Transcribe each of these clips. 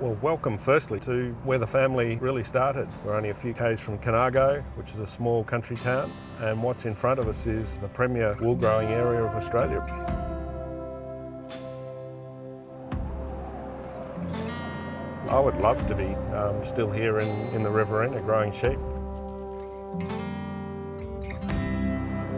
Well, welcome firstly to where the family really started. We're only a few k's from Conago, which is a small country town, and what's in front of us is the premier wool growing area of Australia. I would love to be still here in the Riverina growing sheep.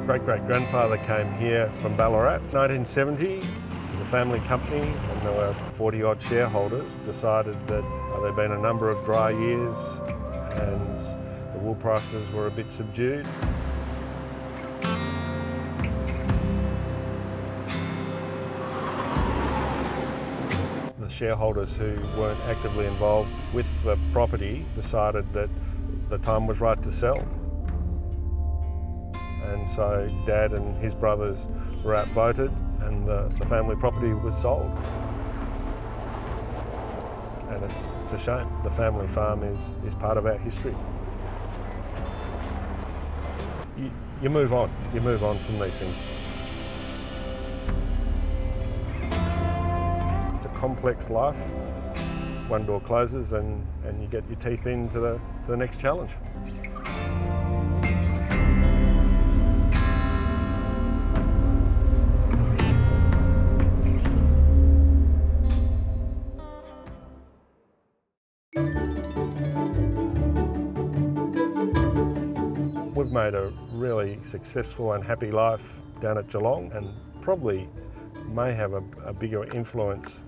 Great-great-grandfather came here from Ballarat. 1970, it was a family company and there were 40-odd shareholders. Decided that there'd been a number of dry years and the wool prices were a bit subdued. The shareholders who weren't actively involved with the property decided that the time was right to sell. And so Dad and his brothers were outvoted and the family property was sold. And it's a shame. The family farm is part of our history. You move on from these things. It's a complex life. One door closes and you get your teeth into the next challenge. We've made a really successful and happy life down at Geelong and probably may have a bigger influence.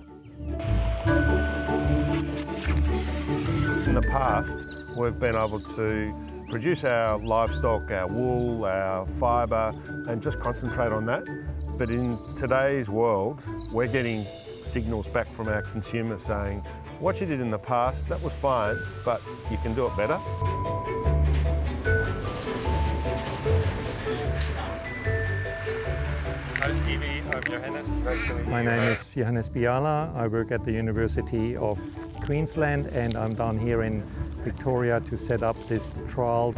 In the past, we've been able to produce our livestock, our wool, our fibre, and just concentrate on that. But in today's world, we're getting signals back from our consumers saying, what you did in the past, that was fine, but you can do it better. Hi Stevie, I'm Johannes. Nice to meet you. My name is Johannes Biala. I work at the University of Queensland and I'm down here in Victoria to set up this trial.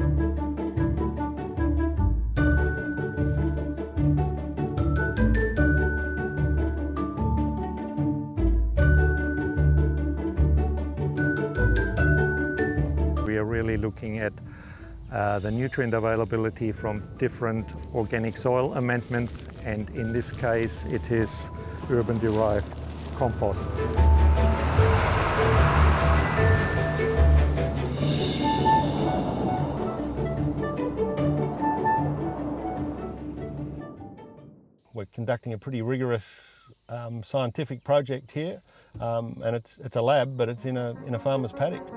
We are really looking at the nutrient availability from different organic soil amendments, and in this case it is urban-derived compost. We're conducting a pretty rigorous scientific project here, and it's a lab, but it's in a farmer's paddock.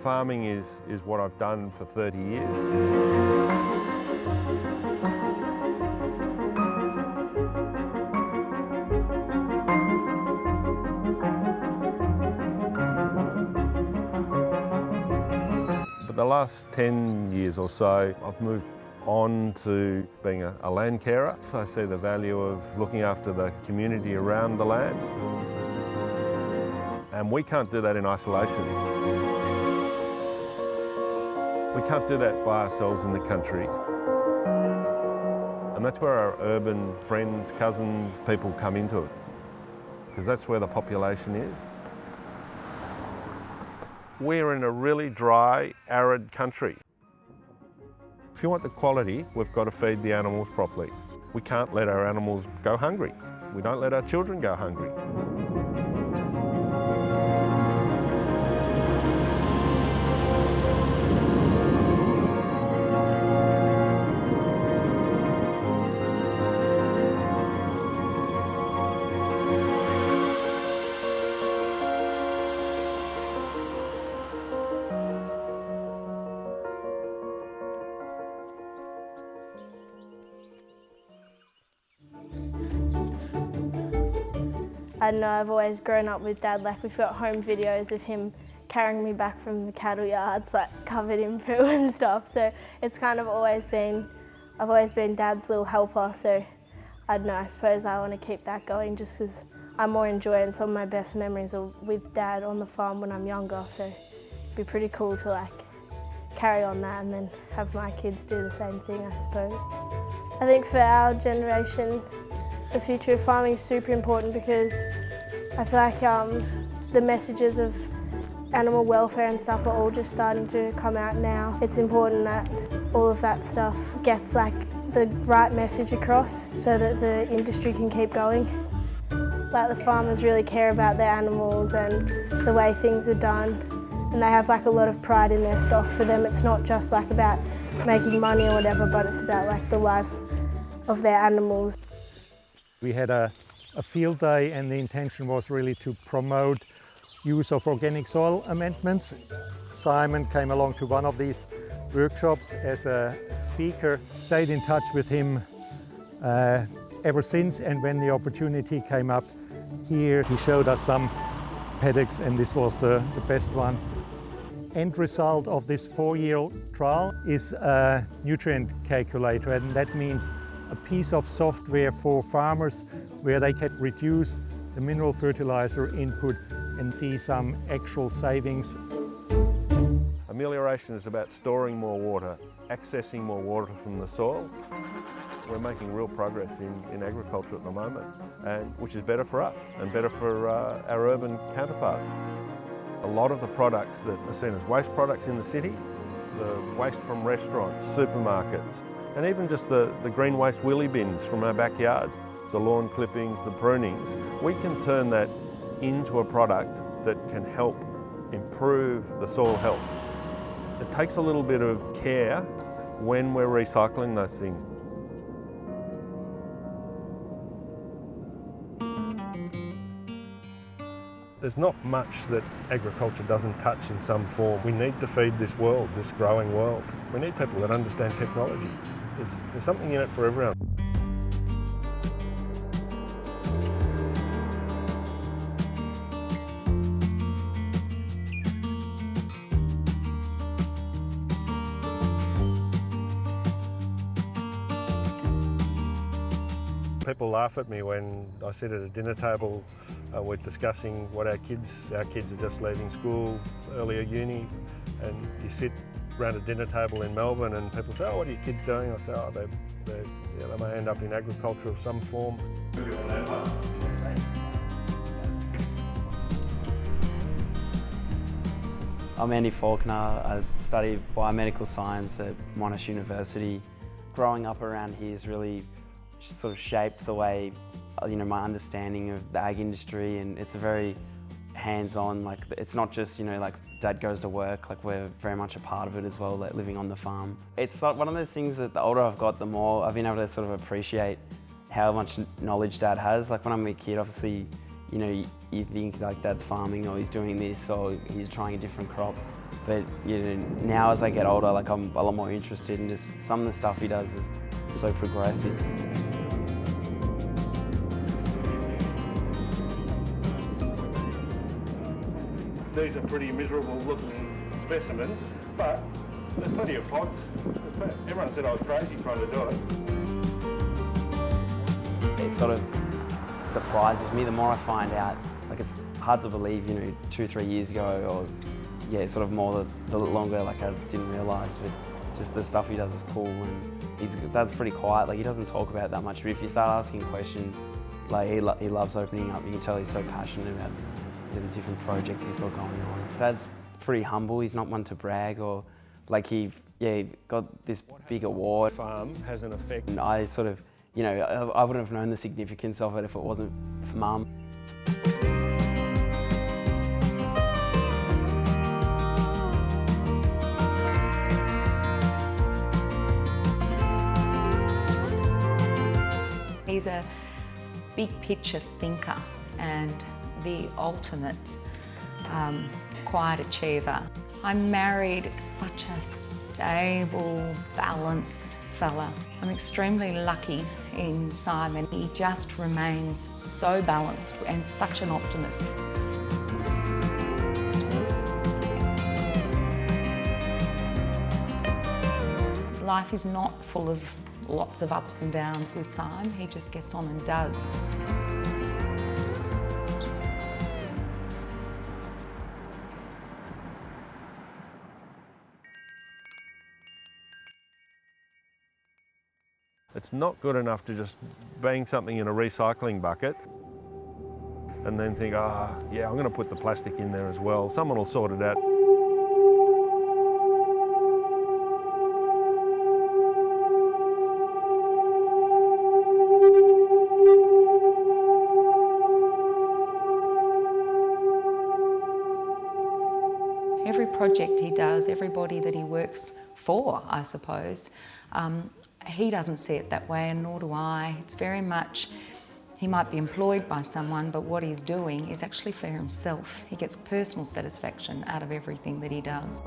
Farming is what I've done for 30 years. But the last 10 years or so, I've moved on to being a landcarer. So I see the value of looking after the community around the land. And we can't do that in isolation. We can't do that by ourselves in the country. And that's where our urban friends, cousins, people come into it, because that's where the population is. We're in a really dry, arid country. If you want the quality, we've got to feed the animals properly. We can't let our animals go hungry. We don't let our children go hungry. I don't know, I've always grown up with Dad, like we've got home videos of him carrying me back from the cattle yards, like covered in poo and stuff. So it's kind of always been, I've always been Dad's little helper. So I don't know, I suppose I want to keep that going just because I'm more enjoying some of my best memories are with Dad on the farm when I'm younger. So it'd be pretty cool to like carry on that and then have my kids do the same thing, I suppose. I think for our generation, the future of farming is super important because I feel like the messages of animal welfare and stuff are all just starting to come out now. It's important that all of that stuff gets like the right message across so that the industry can keep going. Like the farmers really care about their animals and the way things are done, and they have like a lot of pride in their stock. For them it's not just like about making money or whatever, but it's about like the life of their animals. We had a field day and the intention was really to promote use of organic soil amendments. Simon came along to one of these workshops as a speaker, stayed in touch with him ever since, and when the opportunity came up here, he showed us some paddocks and this was the best one. End result of this 4-year trial is a nutrient calculator, and that means a piece of software for farmers where they can reduce the mineral fertilizer input and see some actual savings. Amelioration is about storing more water, accessing more water from the soil. We're making real progress in agriculture at the moment, which is better for us and better for our urban counterparts. A lot of the products that are seen as waste products in the city, the waste from restaurants, supermarkets, and even just the green waste wheelie bins from our backyards, the lawn clippings, the prunings, we can turn that into a product that can help improve the soil health. It takes a little bit of care when we're recycling those things. There's not much that agriculture doesn't touch in some form. We need to feed this world, this growing world. We need people that understand technology. There's something in it for everyone. People laugh at me when I sit at a dinner table, we're discussing what our kids are just leaving school, earlier uni, and you sit around a dinner table in Melbourne and people say, oh, what are your kids doing? I say, oh, they may end up in agriculture of some form. I'm Andy Faulkner. I study biomedical science at Monash University. Growing up around here has really sort of shaped the way, my understanding of the ag industry, and it's a very hands-on, like it's not just, like Dad goes to work, like we're very much a part of it as well, like living on the farm. It's like one of those things that the older I've got, the more I've been able to sort of appreciate how much knowledge Dad has. Like when I'm a kid, obviously, you think like Dad's farming or he's doing this or he's trying a different crop. But now as I get older, like I'm a lot more interested in just some of the stuff he does is so progressive. These are pretty miserable looking specimens, but there's plenty of pods. Everyone said I was crazy trying to do it. It sort of surprises me the more I find out. Like it's hard to believe, 2-3 years ago, or sort of more the longer, like I didn't realise, but just the stuff he does is cool, and Dad's pretty quiet, like he doesn't talk about it that much, but if you start asking questions, like he loves opening up. You can tell he's so passionate about the different projects he's got going on. Dad's pretty humble, he's not one to brag, or like he got this big award. Farm has an effect. And I sort of, I wouldn't have known the significance of it if it wasn't for Mum. He's a big picture thinker and the ultimate quiet achiever. I married such a stable, balanced fella. I'm extremely lucky in Simon. He just remains so balanced and such an optimist. Life is not full of lots of ups and downs with Simon. He just gets on and does. It's not good enough to just bang something in a recycling bucket and then think, yeah, I'm going to put the plastic in there as well. Someone will sort it out. Every project he does, everybody that he works for, I suppose, he doesn't see it that way, and nor do I. It's very much, he might be employed by someone, but what he's doing is actually for himself. He gets personal satisfaction out of everything that he does.